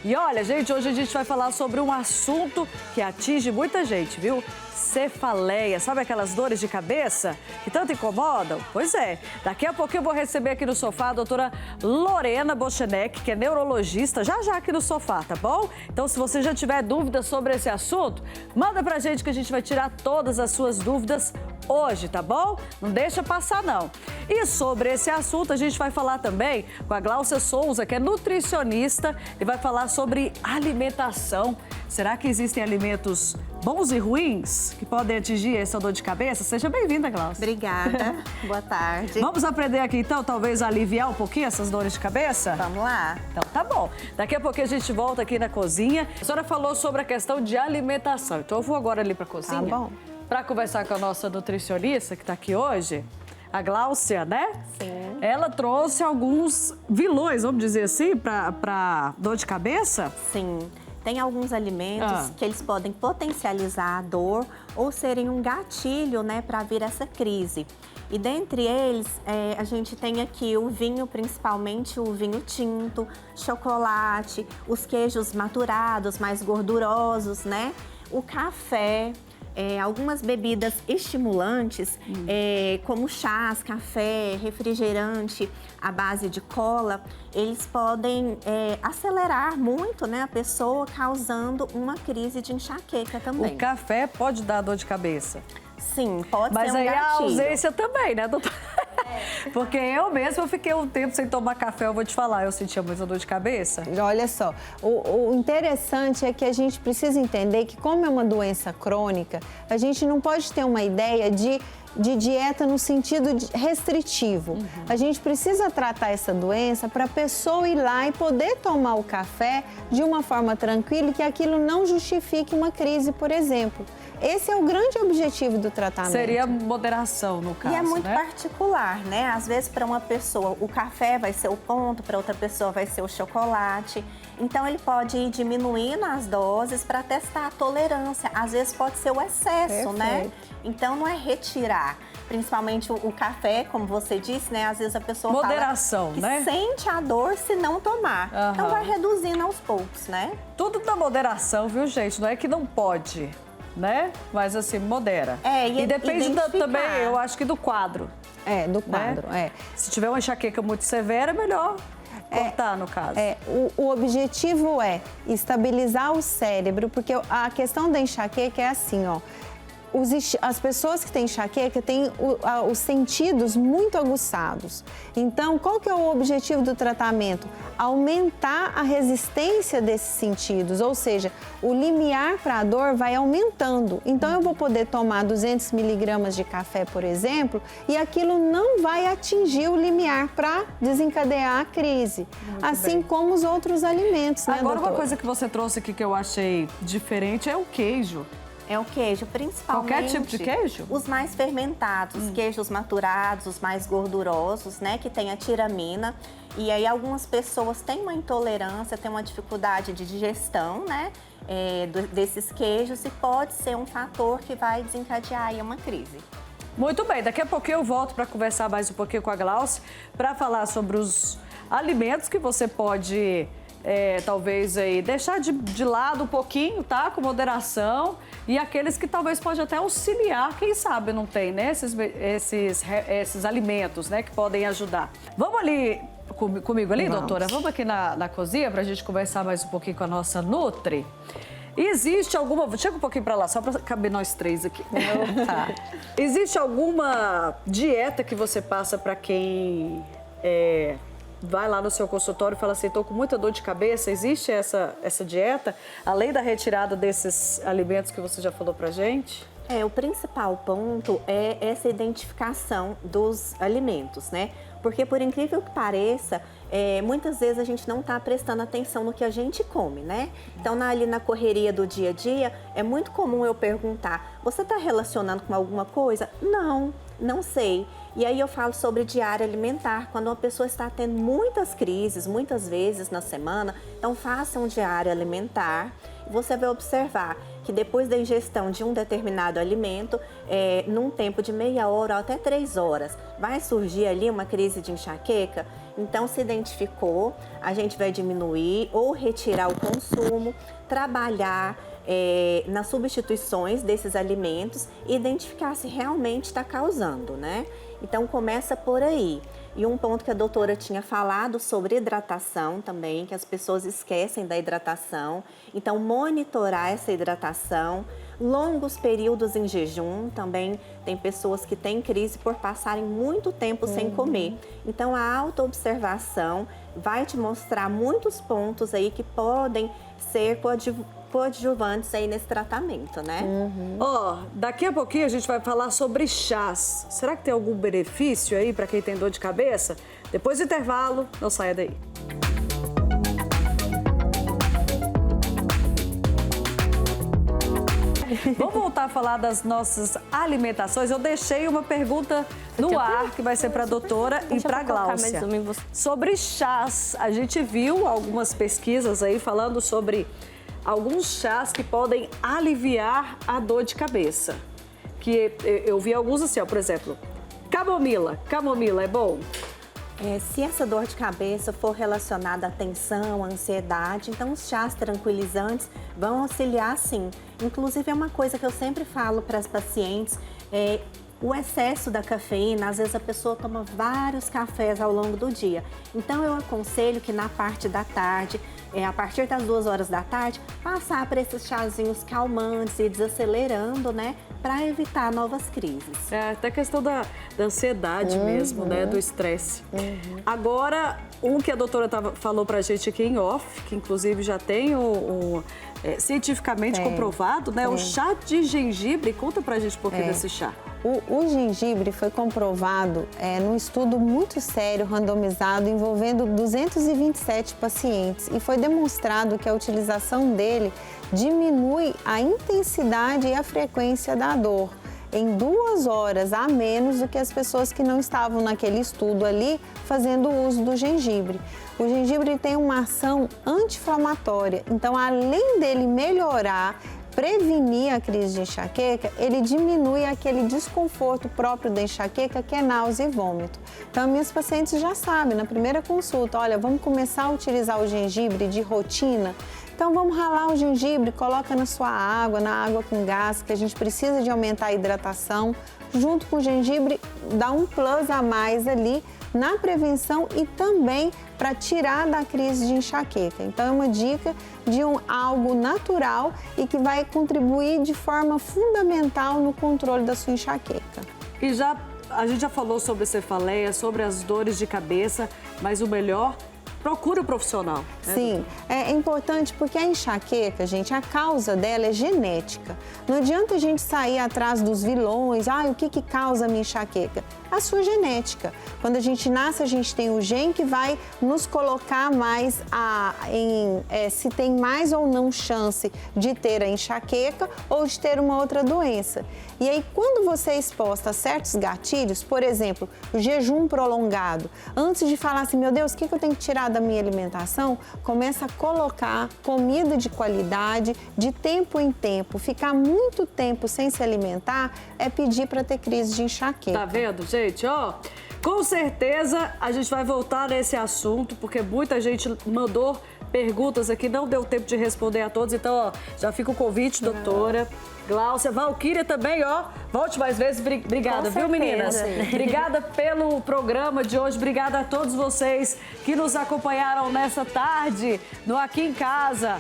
E olha, gente, hoje a gente vai falar sobre um assunto que atinge muita gente, viu? Cefaleia. Sabe aquelas dores de cabeça que tanto incomodam? Pois é. Daqui a pouco eu vou receber aqui no sofá a doutora Lorena Bochenek, que é neurologista, já aqui no sofá, tá bom? Então, se você já tiver dúvidas sobre esse assunto, manda pra gente que a gente vai tirar todas as suas dúvidas hoje, tá bom? Não deixa passar, não. E sobre esse assunto, a gente vai falar também com a Gláucia Souza, que é nutricionista, e vai falar sobre alimentação. Será que existem alimentos bons e ruins que podem atingir essa dor de cabeça? Seja bem-vinda, Gláucia. Obrigada. Boa tarde. Vamos aprender aqui, então, talvez aliviar um pouquinho essas dores de cabeça? Vamos lá. Então, tá bom. Daqui a pouquinho a gente volta aqui na cozinha. A senhora falou sobre a questão de alimentação, então eu vou agora ali pra cozinha. Tá bom. Para conversar com a nossa nutricionista que está aqui hoje, a Gláucia, né? Sim. Ela trouxe alguns vilões, vamos dizer assim, para dor de cabeça? Sim. Tem alguns alimentos que eles podem potencializar a dor ou serem um gatilho, né, para vir essa crise. E dentre eles, a gente tem aqui o vinho, principalmente o vinho tinto, chocolate, os queijos maturados, mais gordurosos, né? O café. Algumas bebidas estimulantes, como chás, café, refrigerante à base de cola, eles podem acelerar muito, né, a pessoa, causando uma crise de enxaqueca também. O café pode dar dor de cabeça? Sim, pode Mas ser um aí gatilho. a ausência também, né, doutora? Porque eu mesma fiquei um tempo sem tomar café, eu vou te falar, eu sentia muita dor de cabeça. Olha só, o interessante é que a gente precisa entender que, como é uma doença crônica, a gente não pode ter uma ideia de dieta no sentido restritivo. A gente precisa tratar essa doença para a pessoa ir lá e poder tomar o café de uma forma tranquila e que aquilo não justifique uma crise, por exemplo. Esse é o grande objetivo do tratamento. Seria moderação, no caso, E é muito né? particular, né? Às vezes, para uma pessoa, o café vai ser o ponto, para outra pessoa vai ser o chocolate. Então, ele pode ir diminuindo as doses para testar a tolerância. Às vezes, pode ser o excesso, né? Então, não é retirar. Principalmente o café, como você disse, né? Às vezes, a pessoa moderação, fala que né? sente a dor se não tomar. Então, vai reduzindo aos poucos, né? Tudo na moderação, viu, gente? Não é que não pode, né? Mas assim, modera. E depende também, eu acho que do quadro. Do quadro, Se tiver uma enxaqueca muito severa, é melhor cortar, no caso. O objetivo é estabilizar o cérebro, porque a questão da enxaqueca é assim, ó. As pessoas que têm enxaqueca têm os sentidos muito aguçados. Então, qual que é o objetivo do tratamento? Aumentar a resistência desses sentidos, ou seja, o limiar para a dor vai aumentando. Então, eu vou poder tomar 200 miligramas de café, por exemplo, e aquilo não vai atingir o limiar para desencadear a crise. Assim como os outros alimentos, né, Agora, doutora? uma coisa que você trouxe aqui que eu achei diferente é o queijo. É o queijo, principalmente. Qualquer tipo de queijo? Os mais fermentados, queijos maturados, os mais gordurosos, né? Que tem a tiramina. E aí algumas pessoas têm uma intolerância, têm uma dificuldade de digestão, né? Desses queijos, e pode ser um fator que vai desencadear aí uma crise. Muito bem, daqui a pouquinho eu volto para conversar mais um pouquinho com a Gláucia, para falar sobre os alimentos que você pode... talvez aí deixar de lado um pouquinho, tá? Com moderação. E aqueles que talvez pode até auxiliar, quem sabe não tem, né? Esses alimentos, né? Que podem ajudar. Vamos ali comigo ali, doutora? Vamos aqui na cozinha pra gente conversar mais um pouquinho com a nossa Nutri. Existe alguma... Chega um pouquinho pra lá, só pra caber nós três aqui. Tá. Existe alguma dieta que você passa pra quem... vai lá no seu consultório e fala assim, estou com muita dor de cabeça, existe essa dieta, além da retirada desses alimentos que você já falou pra gente? O principal ponto é essa identificação dos alimentos, né? Porque, por incrível que pareça, muitas vezes a gente não está prestando atenção no que a gente come, né? Então, ali na correria do dia a dia, é muito comum eu perguntar, você está relacionando com alguma coisa? Não sei. E aí eu falo sobre diária alimentar, quando uma pessoa está tendo muitas crises, muitas vezes na semana, então faça um diário alimentar. Você vai observar que depois da ingestão de um determinado alimento, num tempo de meia hora ou até 3 horas, vai surgir ali uma crise de enxaqueca. Então, se identificou, a gente vai diminuir ou retirar o consumo, trabalhar nas substituições desses alimentos e identificar se realmente está causando, né? Então, começa por aí. E um ponto que a doutora tinha falado sobre hidratação também, que as pessoas esquecem da hidratação. Então, monitorar essa hidratação. Longos períodos em jejum também. Tem pessoas que têm crise por passarem muito tempo sem comer. Então, a autoobservação vai te mostrar muitos pontos aí que podem ser coadjuvantes aí nesse tratamento, né? Daqui a pouquinho a gente vai falar sobre chás. Será que tem algum benefício aí para quem tem dor de cabeça? Depois do intervalo, não saia daí. Vamos voltar a falar das nossas alimentações. Eu deixei uma pergunta no ar, que vai ser para a doutora e para a Gláucia. Sobre chás, a gente viu algumas pesquisas aí falando sobre alguns chás que podem aliviar a dor de cabeça. Que eu vi alguns assim, ó, por exemplo, camomila. Camomila é bom? Se essa dor de cabeça for relacionada à tensão, à ansiedade, então os chás tranquilizantes vão auxiliar sim. Inclusive é uma coisa que eu sempre falo para as pacientes, o excesso da cafeína, às vezes a pessoa toma vários cafés ao longo do dia. Então eu aconselho que na parte da tarde, a partir das 2 horas da tarde, passar para esses chazinhos calmantes e desacelerando, né? Para evitar novas crises. Até questão da ansiedade mesmo, né? Do estresse. Agora, um que a doutora falou pra gente aqui em off, que inclusive já tem cientificamente comprovado, né? O chá de gengibre. Conta pra gente um pouquinho desse chá. O gengibre foi comprovado num estudo muito sério, randomizado, envolvendo 227 pacientes. E foi demonstrado que a utilização dele diminui a intensidade e a frequência da dor em 2 horas a menos do que as pessoas que não estavam naquele estudo ali fazendo uso do gengibre. O gengibre tem uma ação anti-inflamatória, então além dele melhorar, prevenir a crise de enxaqueca, ele diminui aquele desconforto próprio da enxaqueca, que é náusea e vômito. Então, minhas pacientes já sabem, na primeira consulta, olha, vamos começar a utilizar o gengibre de rotina. Então, vamos ralar o gengibre, coloca na sua água, na água com gás, que a gente precisa de aumentar a hidratação. Junto com o gengibre, dá um plus a mais ali na prevenção e também para tirar da crise de enxaqueca. Então, é uma dica de algo natural e que vai contribuir de forma fundamental no controle da sua enxaqueca. E a gente já falou sobre cefaleia, sobre as dores de cabeça, mas o melhor, procura o profissional. Né, sim, doutor? é importante porque a enxaqueca, gente, a causa dela é genética. Não adianta a gente sair atrás dos vilões, o que causa a minha enxaqueca? A sua genética. Quando a gente nasce, a gente tem o gene que vai nos colocar mais se tem mais ou não chance de ter a enxaqueca ou de ter uma outra doença. E aí, quando você é exposta a certos gatilhos, por exemplo, o jejum prolongado, antes de falar assim, meu Deus, o que eu tenho que tirar da minha alimentação, começa a colocar comida de qualidade, de tempo em tempo. Ficar muito tempo sem se alimentar é pedir para ter crise de enxaqueca. Tá vendo, gente? Com certeza a gente vai voltar nesse assunto, porque muita gente mandou perguntas aqui, não deu tempo de responder a todos, então, já fica o convite, doutora. Gláucia, Valquíria também, volte mais vezes. Obrigada, viu, meninas? Obrigada pelo programa de hoje, obrigada a todos vocês que nos acompanharam nessa tarde no Aqui em Casa.